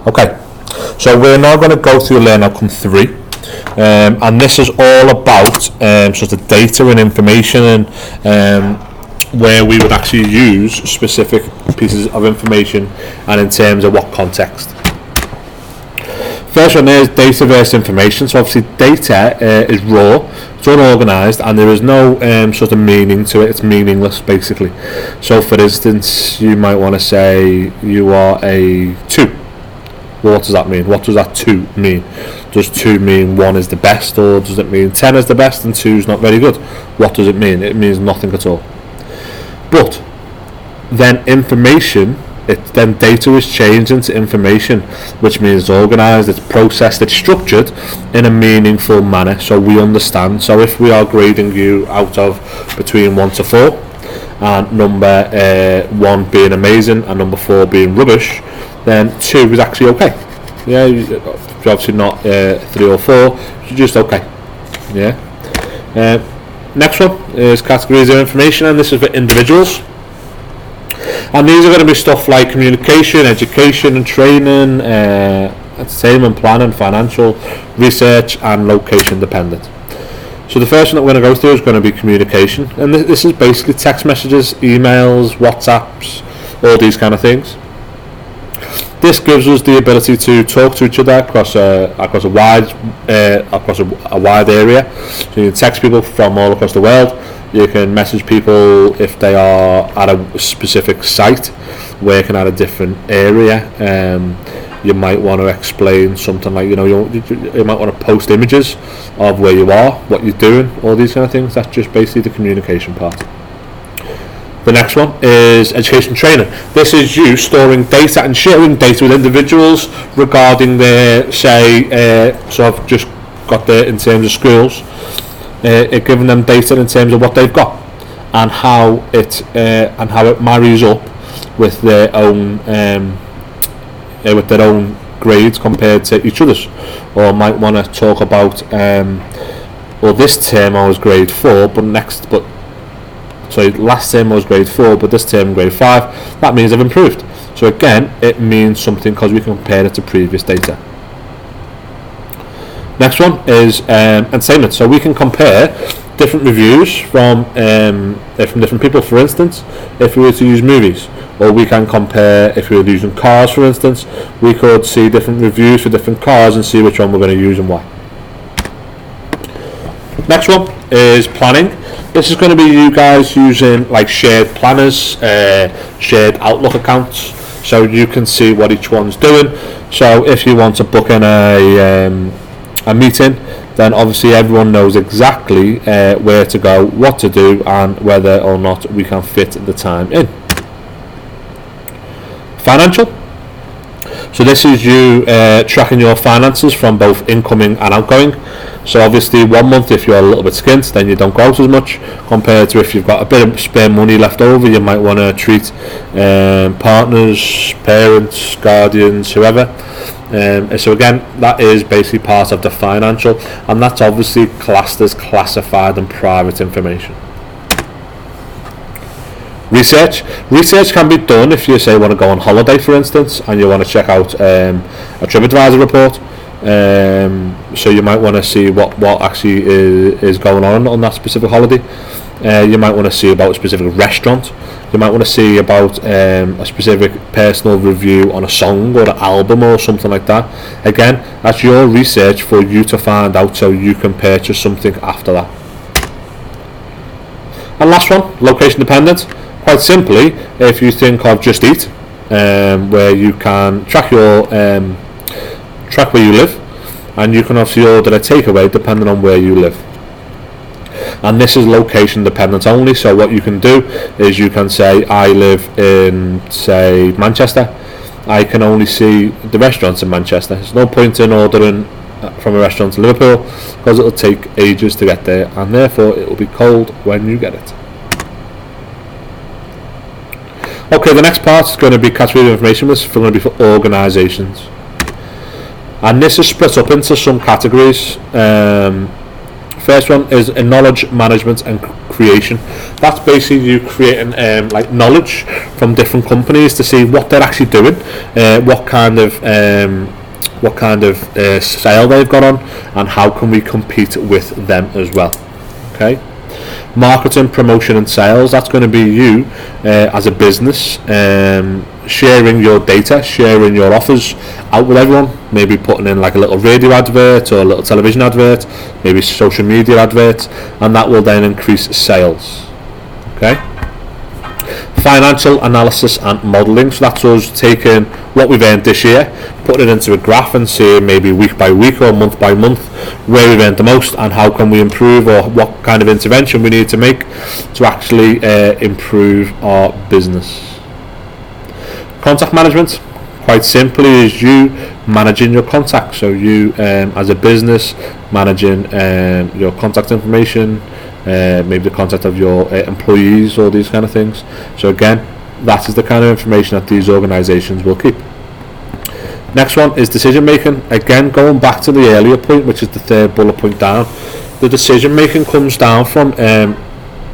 Okay, so we're now going to go through Learn Outcome 3, and this is all about sort of data and information, and where we would actually use specific pieces of information and in terms of what context. First one is data versus information. So obviously data is raw, it's unorganised, and there is no sort of meaning to it. It's meaningless basically. So for instance, you might want to say you are a 2. Well, what does that mean? What does that 2 mean? Does 2 mean 1 is the best, or does it mean 10 is the best and 2 is not very good? What does it mean? It means nothing at all. But then information, then data is changed into information, which means it's organised, it's processed, it's structured in a meaningful manner, so we understand. So if we are grading you out of between 1 to 4, and number 1 being amazing and number 4 being rubbish, then 2 is actually okay. Yeah, you're obviously not 3 or 4, you're just okay. Yeah. Next one is categories of information, and this is for individuals. And these are going to be stuff like communication, education and training, entertainment, planning, financial, research and location dependent. So the first one that we're going to go through is going to be communication, and this is basically text messages, emails, WhatsApps, all these kind of things. This gives us the ability to talk to each other across a wide area. So you can text people from all across the world. You can message people if they are at a specific site, working at a different area. You might want to explain something like, you might want to post images of where you are, what you're doing, all these kind of things. That's just basically the communication part. The next one is education training. This is you storing data and sharing data with individuals regarding their, so I've just got there in terms of schools, giving them data in terms of what they've got and how it marries up with their own grades compared to each other's. Or might want to talk about, well, this term I was grade 4, last term I was grade 4, but this term grade 5. That means I've improved. So again, it means something because we can compare it to previous data. Next one is entertainment. So we can compare different reviews from different people. For instance, if we were to use movies, or we can compare if we were using cars. For instance, we could see different reviews for different cars and see which one we're going to use and why. Next one is planning. This is going to be you guys using like shared planners, shared Outlook accounts, so you can see what each one's doing. So if you want to book in a meeting, then obviously everyone knows exactly where to go, what to do, and whether or not we can fit the time in. Financial. So this is you tracking your finances from both incoming and outgoing. So obviously 1 month, if you're a little bit skint, then you don't go out as much, compared to if you've got a bit of spare money left over, you might want to treat partners, parents, guardians, whoever. So again, that is basically part of the financial, and that's obviously classed as classified and private information. Research can be done if you say want to go on holiday, for instance, and you want to check out a TripAdvisor report. So you might want to see what actually is going on that specific holiday. You might want to see about a specific restaurant. You might want to see about a specific personal review on a song or an album or something like that. Again, that's your research for you to find out, so you can purchase something after that. And last one, location dependent. Quite simply, if you think of Just Eat, where you can track your track where you live, and you can obviously order a takeaway depending on where you live. And this is location dependent only. So what you can do is you can say, I live in, say, Manchester. I can only see the restaurants in Manchester. There's no point in ordering from a restaurant in Liverpool, because it'll take ages to get there, and therefore it will be cold when you get it. Okay, the next part is going to be category of information, which is going to be for organisations. And this is split up into some categories. First one is a knowledge management and creation. That's basically you creating like knowledge from different companies to see what they're actually doing, what kind of sale they've got on, and how can we compete with them as well. Okay. Marketing, promotion and sales, that's going to be you as a business sharing your data, sharing your offers out with everyone, maybe putting in like a little radio advert or a little television advert, maybe social media advert, and that will then increase sales. Okay. Financial analysis and modelling, so that's us taking what we've earned this year, putting it into a graph and seeing maybe week by week or month by month where we've earned the most and how can we improve, or what kind of intervention we need to make to actually improve our business. Contact management, quite simply, is you managing your contacts. So you as a business managing your contact information, maybe the contact of your employees, all these kind of things. So again, that is the kind of information that these organisations will keep. Next one is decision making. Again, going back to the earlier point, which is the third bullet point down, the decision making comes down from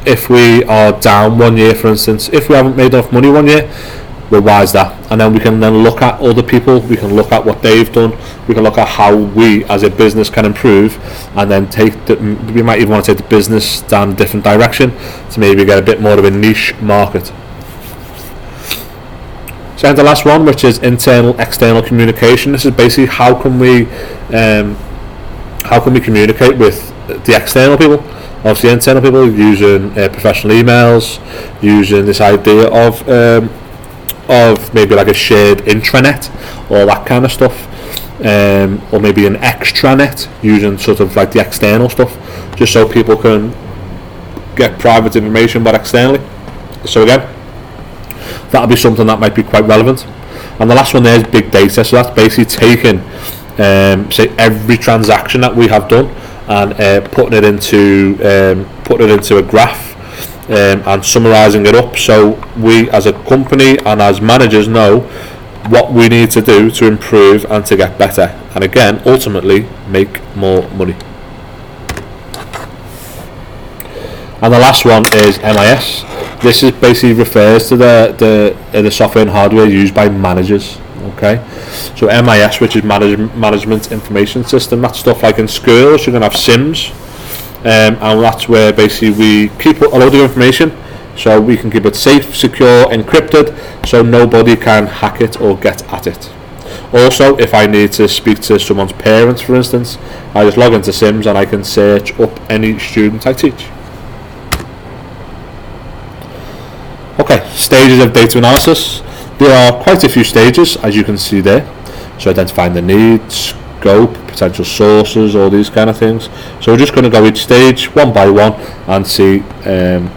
if we are down 1 year, for instance, if we haven't made enough money 1 year, well, why is that? And then we can then look at other people, we can look at what they've done, we can look at how we as a business can improve, and then we might even want to take the business down a different direction to maybe get a bit more of a niche market. So the last one, which is internal external communication. This is basically how can we communicate with the external people. Obviously internal people using professional emails, using this idea of maybe like a shared intranet or that kind of stuff, or maybe an extranet, using sort of like the external stuff, just so people can get private information but externally. So again, that'll be something that might be quite relevant. And the last one there is big data. So that's basically taking say every transaction that we have done and putting it into a graph and summarising it up, so we as a company and as managers know what we need to do to improve and to get better, and again ultimately make more money. And the last one is MIS. This is basically refers to the software and hardware used by managers. Okay, so MIS, which is management information system, that's stuff like in schools you're going to have SIMs, and that's where basically we keep a load of information so we can keep it safe, secure, encrypted, so nobody can hack it or get at it. Also, if I need to speak to someone's parents, for instance, I just log into SIMS and I can search up any student I teach. Okay, stages of data analysis. There are quite a few stages, as you can see there. So identifying the needs, scope, potential sources, all these kind of things. So we're just going to go each stage one by one and see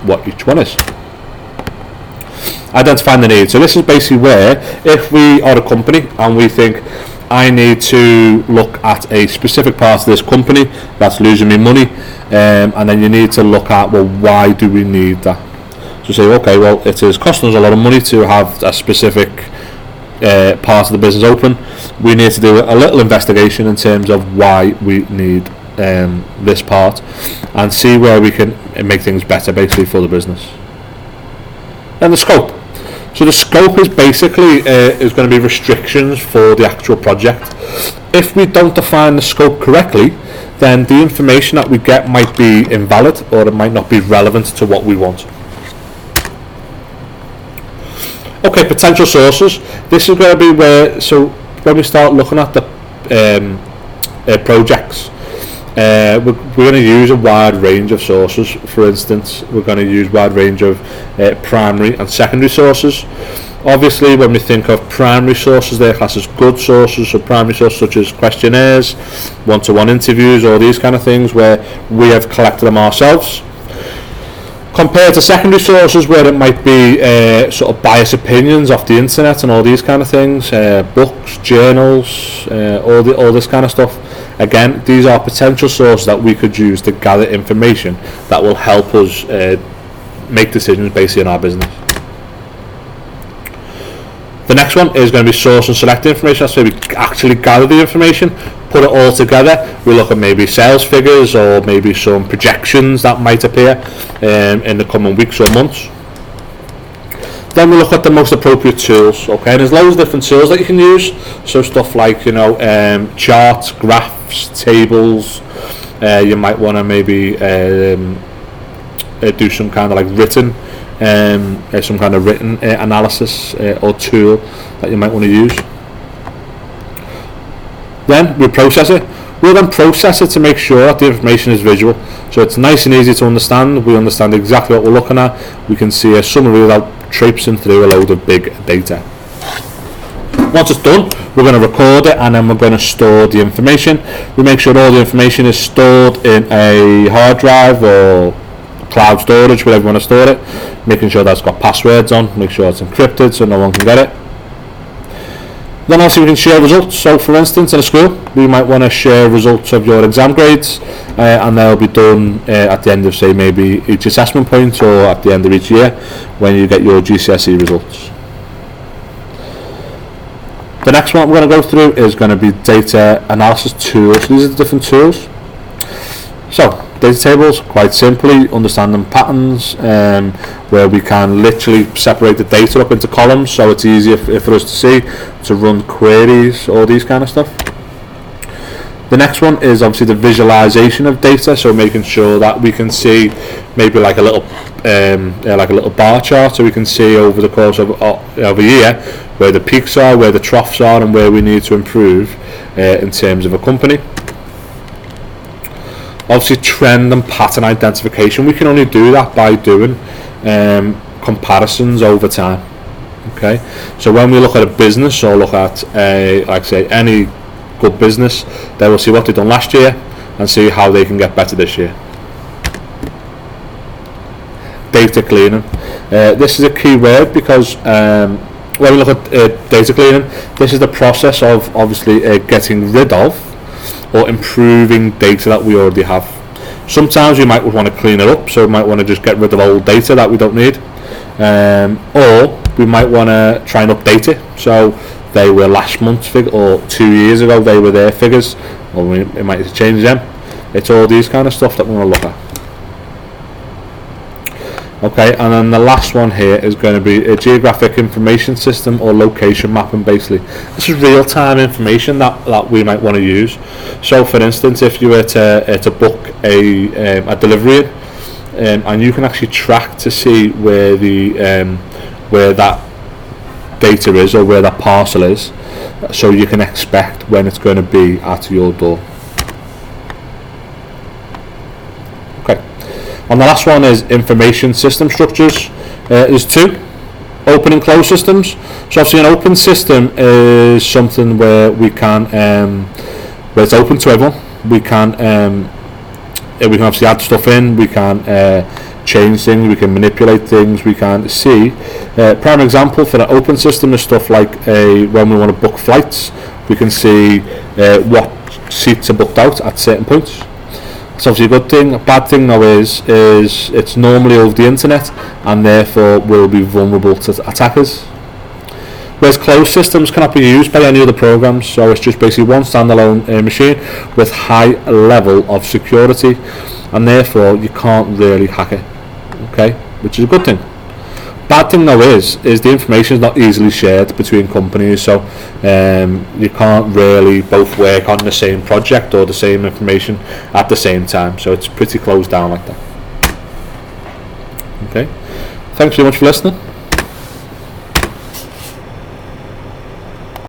what each one is. Identifying the needs. So this is basically where, if we are a company and we think I need to look at a specific part of this company that's losing me money, and then you need to look at, well, why do we need that? So say, okay, well, it is costing us a lot of money to have a specific part of the business open. We need to do a little investigation in terms of why we need this part, and see where we can make things better basically for the business. And the scope. So the scope is basically is going to be restrictions for the actual project. If we don't define the scope correctly, then the information that we get might be invalid, or it might not be relevant to what we want. Okay, potential sources. This is going to be where, so when we start looking at the projects, we're going to use a wide range of sources. For instance, we're going to use a wide range of primary and secondary sources. Obviously, when we think of primary sources, they're classed as good sources. So primary sources such as questionnaires, one-to-one interviews, all these kind of things where we have collected them ourselves. Compared to secondary sources where it might be sort of biased opinions off the internet and all these kind of things, books, journals, all this kind of stuff. Again, these are potential sources that we could use to gather information that will help us make decisions basically in our business. The next one is going to be source and select information. That's where we actually gather the information, put it all together, we look at maybe sales figures or maybe some projections that might appear in the coming weeks or months. Then we look at the most appropriate tools. Okay, and there's loads of different tools that you can use. So stuff like, you know, charts, graphs, tables. You might want to maybe do some kind of like written, some kind of written analysis or tool that you might want to use. Then we process it. We'll then process it to make sure that the information is visual, so it's nice and easy to understand. We understand exactly what we're looking at. We can see a summary without traipsing through a load of big data. Once it's done, we're going to record it, and then we're going to store the information. We make sure all the information is stored in a hard drive or cloud storage, wherever you want to store it, making sure that's got passwords on, make sure it's encrypted so no one can get it. Then also we can share results. So for instance, in a school, we might want to share results of your exam grades, and they'll be done at the end of, say, maybe each assessment point, or at the end of each year when you get your GCSE results. The next one we're going to go through is going to be data analysis tools. These are the different tools. So data tables, quite simply, understanding patterns, where we can literally separate the data up into columns, so it's easier for us to see, to run queries, all these kind of stuff. The next one is obviously the visualization of data, so making sure that we can see maybe like a little bar chart, so we can see over the course of a year where the peaks are, where the troughs are, and where we need to improve in terms of a company. Obviously, trend and pattern identification, we can only do that by doing comparisons over time. Okay, so when we look at a business, or look at like say any good business, they will see what they've done last year and see how they can get better this year. Data cleaning, this is a key word, because when we look at data cleaning, this is the process of obviously getting rid of or improving data that we already have. Sometimes we might want to clean it up, so we might want to just get rid of old data that we don't need, or we might want to try and update it, so they were last month's figure, or 2 years ago they were their figures, or we might change them. It's all these kind of stuff that we want to look at. Okay, and then the last one here is going to be a geographic information system, or location mapping. Basically, this is real-time information that we might want to use. So for instance, if you were to book a delivery, and you can actually track to see where where that data is, or where that parcel is, so you can expect when it's going to be at your door. And the last one is information system structures. There's two: open and closed systems. So obviously an open system is something where we can, where it's open to everyone. We can obviously add stuff in. We can change things. We can manipulate things. We can see. Prime example for an open system is stuff like when we want to book flights, we can see what seats are booked out at certain points. It's obviously a good thing. A bad thing though is it's normally over the internet, and therefore will be vulnerable to attackers. Whereas closed systems cannot be used by any other programs, so it's just basically one standalone machine with high level of security, and therefore you can't really hack it. Okay, which is a good thing. Bad thing though is the information is not easily shared between companies, so you can't really both work on the same project or the same information at the same time, so it's pretty closed down like that. Okay, thanks very much for listening.